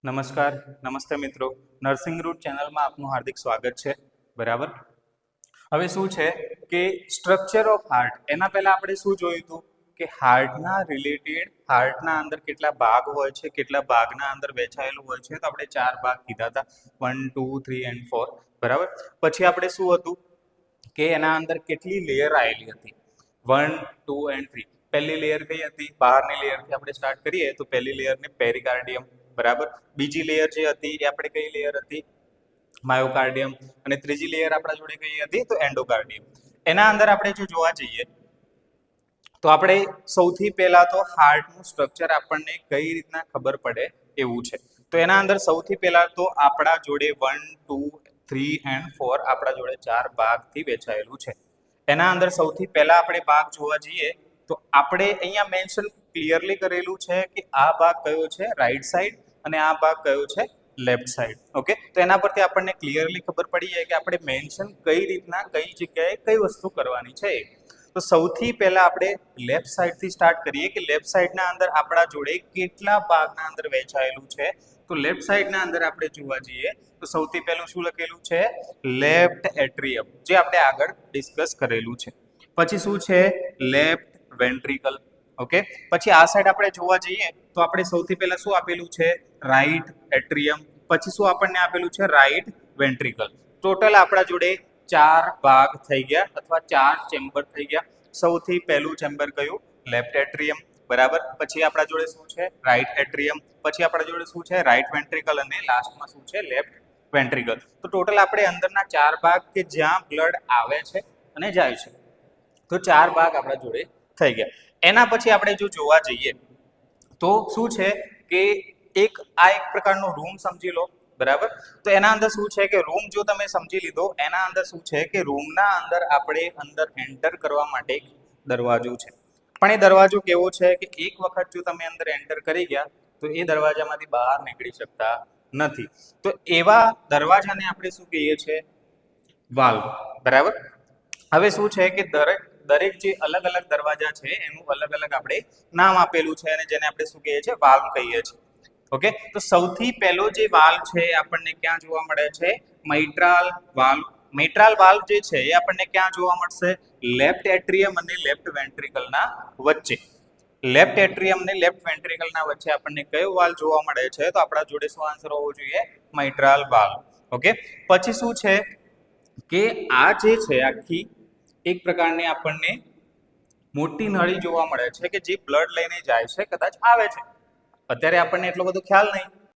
નમસ્કાર નમસ્તે મિત્રો નર્સિંગ રૂટ ચેનલમાં આપનું હાર્દિક સ્વાગત છે બરાબર। હવે શું છે કે સ્ટ્રક્ચર ઓફ હાર્ટ એના પહેલા આપણે શું જોયું હતું કે હાર્ટના રિલેટેડ હાર્ટના અંદર કેટલા ભાગ હોય છે, કેટલા ભાગના અંદર વહેંચાયેલું હોય છે, તો આપણે 4 ભાગ કીધા હતા 1 2 3 એન્ડ 4 બરાબર। પછી આપણે શું હતું કે એના અંદર કેટલી લેયર આવેલી હતી 1 2 એન્ડ 3। પહેલી લેયર કઈ હતી, બહારની લેયરથી આપણે સ્ટાર્ટ કરીએ તો પહેલી લેયરને પેરિકાર્ડિયમ બરાબર। બીજી લેયર જે હતી એ આપણે કઈ લેયર હતી, માયોકાર્ડિયમ। અને ત્રીજી લેયર આપણા જોડે કઈ હતી તો એન્ડોકાર્ડિયમ। એના અંદર આપણે જો જોવા જઈએ તો આપણે સૌથી પહેલા તો હાર્ટનું સ્ટ્રક્ચર આપણને કઈ રીતના ખબર પડે એવું છે। તો એના અંદર સૌથી પહેલા તો આપણા જોડે 1 2 3 એન્ડ 4 આપણા જોડે 4 ભાગથી વહેંચાયેલું છે। એના અંદર સૌથી પહેલા આપણે ભાગ જોવા જઈએ તો આપણે અહીંયા મેન્શન ક્લિયરલી કરેલું છે કે આ ભાગ કયો છે રાઈટ સાઈડ અને આ ભાગ કયો છે લેફ્ટ સાઈડ। ઓકે, તો એના પરથી આપણને ક્લિયરલી ખબર પડી જાય કે આપણે મેન્શન કઈ રીતના કઈ જગ્યાએ કઈ વસ્તુ કરવાની છે। તો સૌથી પહેલા આપણે લેફ્ટ સાઈડથી સ્ટાર્ટ કરીએ કે લેફ્ટ સાઈડના અંદર આપણા જોડે કેટલા ભાગના અંદર વહેંચાયેલું છે। તો લેફ્ટ સાઈડના અંદર આપણે જોવા જઈએ તો સૌથી પહેલું શું લખેલું છે લેફ્ટ એટ્રિયમ, જે આપણે આગળ ડિસ્કસ કરેલું છે। પછી શું છે લેફ્ટ વેન્ટ્રિકલ। ઓકે, પછી આ સાઈડ આપણે જોવા જઈએ તો આપણે સૌથી પહેલા શું આપેલું છે રાઈટ એટ્રિયમ, પછી શું આપણને આપેલું છે રાઈટ વેન્ટ્રિકલ। ટોટલ આપણા જોડે 4 ભાગ થઈ ગયા અથવા 4 ચેમ્બર થઈ ગયા। સૌથી પહેલું ચેમ્બર કયું લેફ્ટ એટ્રિયમ બરાબર, પછી આપણા જોડે શું છે રાઈટ એટ્રિયમ, પછી આપણા જોડે શું છે રાઈટ વેન્ટ્રિકલ અને લાસ્ટમાં શું છે લેફ્ટ વેન્ટ્રિકલ। તો ટોટલ આપણે અંદરના 4 ભાગ કે જ્યાં બ્લડ આવે છે અને જાય છે, તો 4 ભાગ આપણા જોડે થઈ ગયા। એના પછી આપણે જો જોવા જઈએ તો શું છે કે એક પ્રકારનો રૂમ સમજી લો બરાબર। તો એના અંદર શું છે કે રૂમ જો તમે સમજી લીધો, એના અંદર શું છે કે રૂમના અંદર આપણે અંદર એન્ટર કરવા માટે એક દરવાજો છે, પણ એ દરવાજો કેવો છે કે એક વખત જો તમે અંદર એન્ટર કરી ગયા તો એ દરવાજામાંથી બહાર નીકળી શકતા નથી। તો એવા દરવાજાને આપણે શું કહીએ છીએ વાલ્વ બરાબર। હવે શું છે કે દરેક જે અલગ અલગ દરવાજા છે એનું અલગ અલગ આપણે નામ આપેલું છે અને જેને આપણે શું કહીએ છીએ વાલ્વ કહીએ છીએ। ઓકે, તો સૌથી પહેલો જે વાલ્વ છે એ આપણને ક્યાં જોવા મળે છે મિટ્રાલ વાલ્વ। મિટ્રાલ વાલ્વ જે છે એ આપણને ક્યાં જોવા મળશે લેફ્ટ એટ્રિયમ અને લેફ્ટ વેન્ટ્રિકલના વચ્ચે। લેફ્ટ એટ્રિયમ અને લેફ્ટ વેન્ટ્રિકલના વચ્ચે આપણને કયો વાલ્વ જોવા મળે છે, તો આપણા જોડે શું આન્સર હોવો જોઈએ મિટ્રાલ વાલ્વ। ઓકે, પછી શું છે કે આ જે છે આખી એક પ્રકારની આપણને મોટી નળી જોવા મળે છે કે જે બ્લડ લઈને જાય છે, કદાચ આવે છે, અત્યારે આપણને એટલો બધો ખ્યાલ નહીં